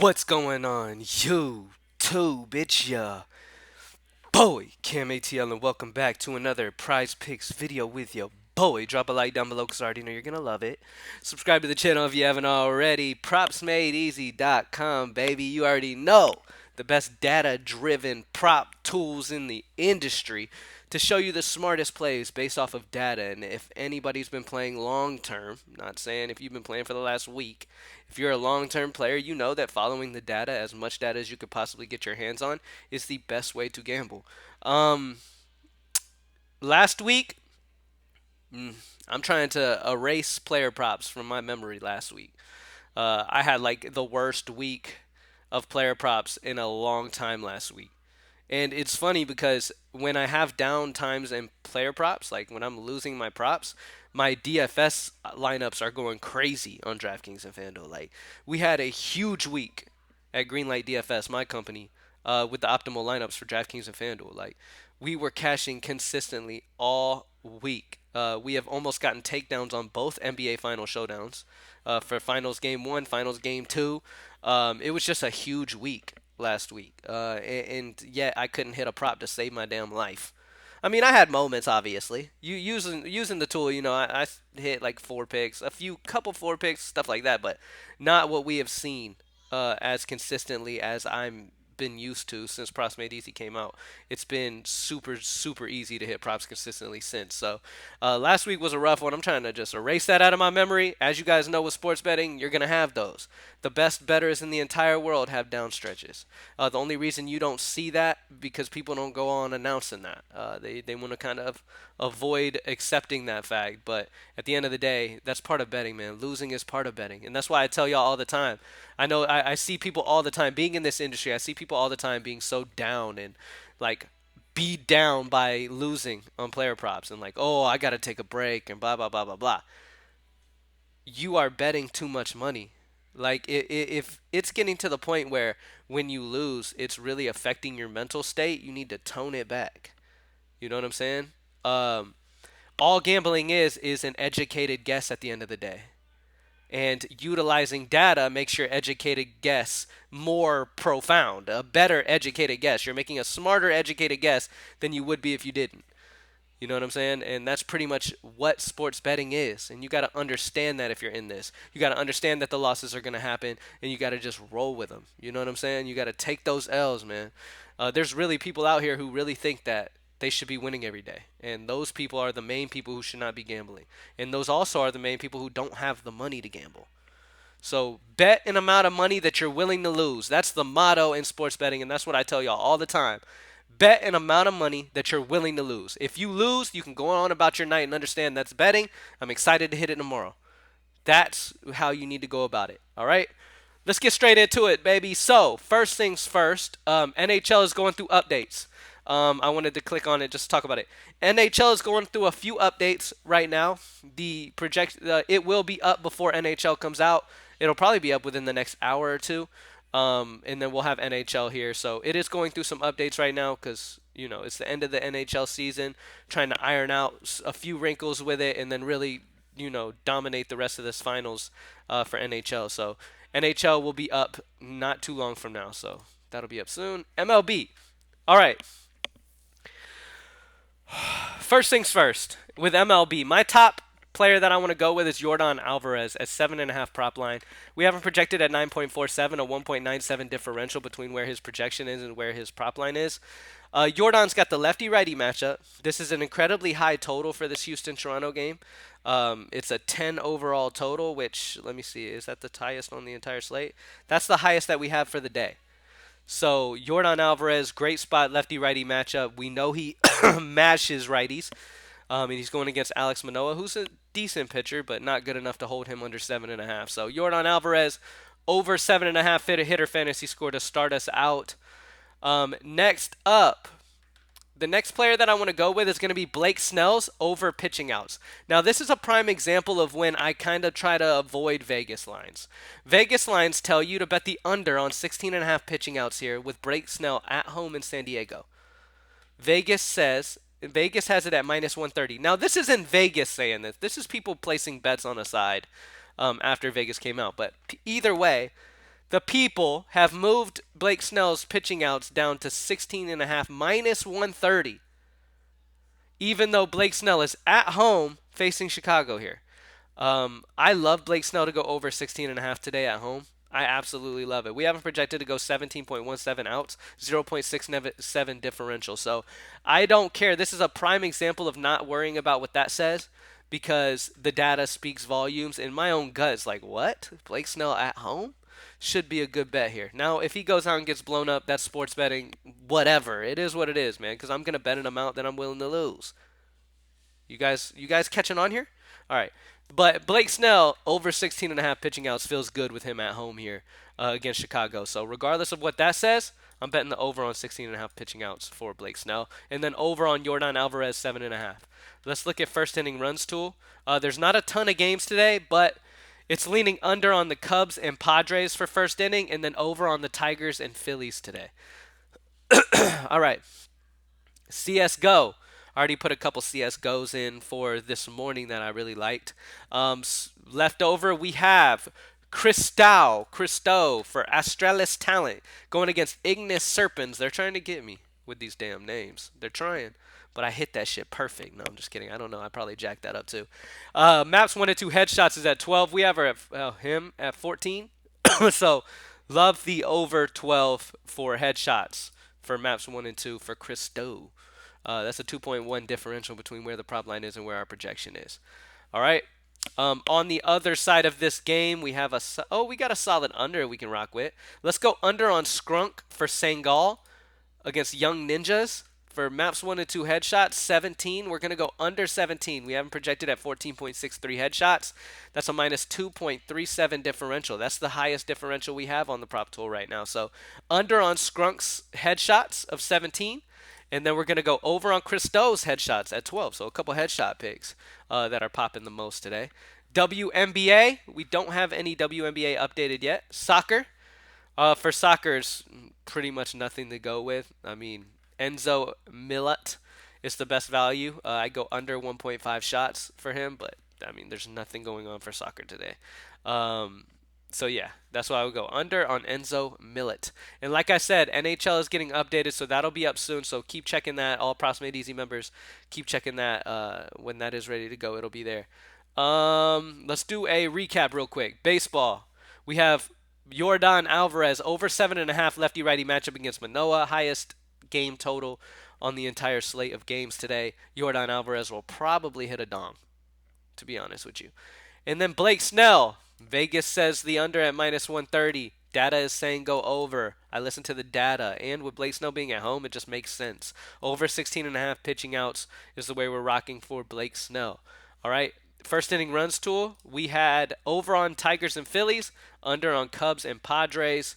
What's going on, YouTube? It's ya boy, Cam ATL, and welcome back to another Prize Picks video with your boy. Drop a like down below because I already know you're going to love it. Subscribe to the channel if you haven't already. PropsMadeEasy.com, baby. You already know the best data-driven prop tools in the industry to show you the smartest plays based off of data. And if anybody's been playing long-term, not saying if you've been playing for the last week, if you're a long-term player, you know that following the data, as much data as you could possibly get your hands on, is the best way to gamble. Um, Last week, I'm trying to erase player props from my memory last week. I had like the worst week of player props in a long time last week. And it's funny because when I have down times in player props, like when I'm losing my props, my DFS lineups are going crazy on DraftKings and FanDuel. Like we had a huge week at Greenlight DFS, my company, with the optimal lineups for DraftKings and FanDuel. Like we were cashing consistently all week. We have almost gotten takedowns on both NBA Final showdowns for Finals Game 1, Finals Game 2. It was just a huge week last week, and yet I couldn't hit a prop to save my damn life. I mean, I had moments, obviously. You using the tool, I hit like four picks, a few couple four picks, stuff like that, but not what we have seen as consistently as I'm been used to since Props Made Easy came out. It's been super easy to hit props consistently since. So last week was a rough one. I'm trying to just erase that out of my memory. As you guys know with sports betting, you're gonna have those. The best bettors in the entire world have down stretches. The only reason you don't see that because people don't go on announcing that. They want to kind of avoid accepting that fact. But at the end of the day, that's part of betting, man. Losing is part of betting, and that's why I tell y'all all the time. I know I see people all the time being in this industry. I see people all the time being so down and like beat down by losing on player props and like, oh, I got to take a break and blah blah blah blah blah. You are betting too much money. Like if it's getting to the point where when you lose, it's really affecting your mental state, you need to tone it back. You know what I'm saying? Um, all gambling is an educated guess at the end of the day. And utilizing data makes your educated guess more profound, a better educated guess. You're making a smarter educated guess than you would be if you didn't. You know what I'm saying? And that's pretty much what sports betting is. And you got to understand that if you're in this. You got to understand that the losses are going to happen and you got to just roll with them. You know what I'm saying? You got to take those L's, man. There's really people out here who really think that they should be winning every day. And those people are the main people who should not be gambling. And those also are the main people who don't have the money to gamble. So bet an amount of money that you're willing to lose. That's the motto in sports betting, and that's what I tell y'all all the time. Bet an amount of money that you're willing to lose. If you lose, you can go on about your night and understand that's betting. I'm excited to hit it tomorrow. That's how you need to go about it. All right? Let's get straight into it, baby. So, first things first, NHL is going through updates. I wanted to click on it just to talk about it. NHL is going through a few updates right now. The project it will be up before NHL comes out. It'll probably be up within the next hour or two, and then we'll have NHL here. So it is going through some updates right now because it's the end of the NHL season, trying to iron out a few wrinkles with it, and then really dominate the rest of this finals for NHL. So NHL will be up not too long from now. So that'll be up soon. MLB. All right. First things first, with MLB, my top player that I want to go with is Jordan Alvarez at 7.5 prop line. We have him projected at 9.47, a 1.97 differential between where his projection is and where his prop line is. Jordan's got the lefty-righty matchup. This is an incredibly high total for this Houston-Toronto game. It's a 10 overall total, which, let me see, is that the highest on the entire slate? That's the highest that we have for the day. So Jordan Alvarez, great spot, lefty-righty matchup. We know he mashes righties. And he's going against Alex Manoah, who's a decent pitcher, but not good enough to hold him under 7.5. So Jordan Alvarez over 7.5 hitter fantasy score to start us out. Next up, the next player that I want to go with is going to be Blake Snell's over pitching outs. Now, this is a prime example of when I kind of try to avoid Vegas lines. Vegas lines tell you to bet the under on 16.5 pitching outs here with Blake Snell at home in San Diego. Vegas has it at minus 130. Now, this isn't Vegas saying this. This is people placing bets on the side after Vegas came out. But either way, The people have moved Blake Snell's pitching outs down to 16.5 minus 130, even though Blake Snell is at home facing Chicago here. I love Blake Snell to go over 16.5 today at home. I absolutely love it. We haven't projected to go 17.17 outs, 0.67 differential. So I don't care. This is a prime example of not worrying about what that says because the data speaks volumes. And my own gut is like, what? Blake Snell at home? Should be a good bet here. Now, if he goes out and gets blown up, that's sports betting. Whatever. It is what it is, man, because I'm going to bet an amount that I'm willing to lose. You guys catching on here? All right. But Blake Snell over 16.5 pitching outs feels good with him at home here against Chicago. So regardless of what that says, I'm betting the over on 16.5 pitching outs for Blake Snell, and then over on Yordan Alvarez 7.5. Let's look at first inning runs tool. There's not a ton of games today, but it's leaning under on the Cubs and Padres for first inning, and then over on the Tigers and Phillies today. All right. Csgo. I already put a couple CSGOs in for this morning that I really liked. Left over, we have Cristo for Astralis Talent going against Ignis Serpens. They're trying to get me with these damn names. They're trying, but I hit that shit perfect. No, I'm just kidding. I don't know. I probably jacked that up too. Maps 1 and 2 headshots is at 12. We have him at 14. So love the over 12 for headshots for maps 1 and 2 for Cristo. That's a 2.1 differential between where the prop line is and where our projection is. All right. On the other side of this game, we have we got a solid under we can rock with. Let's go under on Skrunk for Sangal against Young Ninjas. For maps 1 and 2 headshots, 17. We're going to go under 17. We haven't projected at 14.63 headshots. That's a minus 2.37 differential. That's the highest differential we have on the prop tool right now. So under on Skrunk's headshots of 17. And then we're going to go over on Cristo's headshots at 12. So a couple headshot picks that are popping the most today. WNBA. We don't have any WNBA updated yet. Soccer. For soccer's pretty much nothing to go with. I mean, Enzo Millet is the best value. I go under 1.5 shots for him, but I mean, there's nothing going on for soccer today. So yeah, that's why I would go under on Enzo Millet. And like I said, NHL is getting updated, so that'll be up soon. So keep checking that. All Props Made Easy members, keep checking that when that is ready to go. It'll be there. Let's do a recap real quick. Baseball. We have Yordan Alvarez over 7.5 lefty-righty matchup against Manoah. Highest game total on the entire slate of games today. Yordan Alvarez will probably hit a dong, to be honest with you. And then Blake Snell. Vegas says the under at minus 130. Data is saying go over. I listened to the data. And with Blake Snell being at home, it just makes sense. Over 16.5 pitching outs is the way we're rocking for Blake Snell. All right. First inning runs tool. We had over on Tigers and Phillies. Under on Cubs and Padres.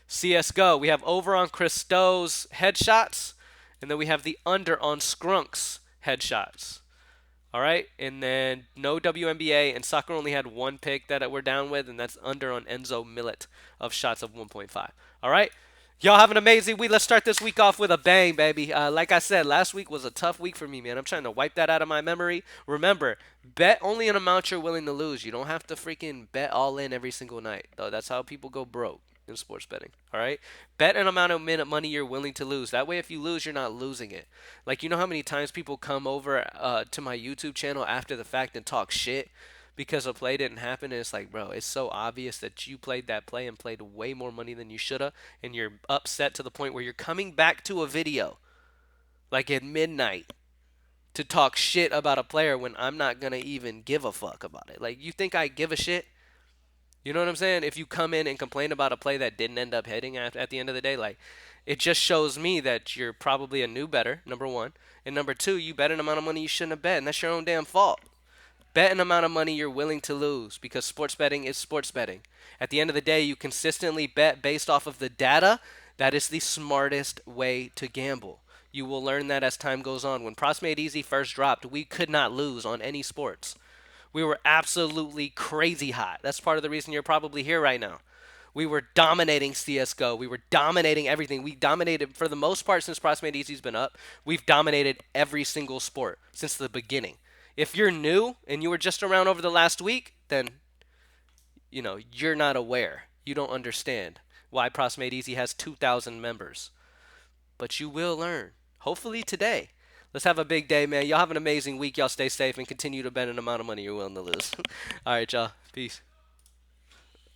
CSGO. We have over on Cristo's headshots. And then we have the under on Skrunk's headshots. All right, and then no WNBA, and soccer only had one pick that we're down with, and that's under on Enzo Millet of shots of 1.5. All right, y'all have an amazing week. Let's start this week off with a bang, baby. Like I said, last week was a tough week for me, man. I'm trying to wipe that out of my memory. Remember, bet only an amount you're willing to lose. You don't have to freaking bet all in every single night, though. That's how people go broke in sports betting. All right, bet an amount of money you're willing to lose. That way, if you lose, you're not losing it. Like, you know how many times people come over to my YouTube channel after the fact and talk shit because a play didn't happen, and it's like, bro, it's so obvious that you played that play and played way more money than you should have, and you're upset to the point where you're coming back to a video like at midnight to talk shit about a player when I'm not gonna even give a fuck about it. Like, you think I give a shit? You know what I'm saying? If you come in and complain about a play that didn't end up hitting at the end of the day, like, it just shows me that you're probably a new bettor, number one. And number two, you bet an amount of money you shouldn't have bet, and that's your own damn fault. Bet an amount of money you're willing to lose because sports betting is sports betting. At the end of the day, you consistently bet based off of the data. That is the smartest way to gamble. You will learn that as time goes on. When Props Made Easy first dropped, we could not lose on any sports. We were absolutely crazy hot. That's part of the reason you're probably here right now. We were dominating CSGO. We were dominating everything. We dominated, for the most part, since Props Made Easy's been up, we've dominated every single sport since the beginning. If you're new and you were just around over the last week, then, you're not aware. You don't understand why Pros Made Easy has 2,000 members. But you will learn. Hopefully today. Let's have a big day, man. Y'all have an amazing week. Y'all stay safe and continue to bet an amount of money you're willing to lose. All right, y'all. Peace.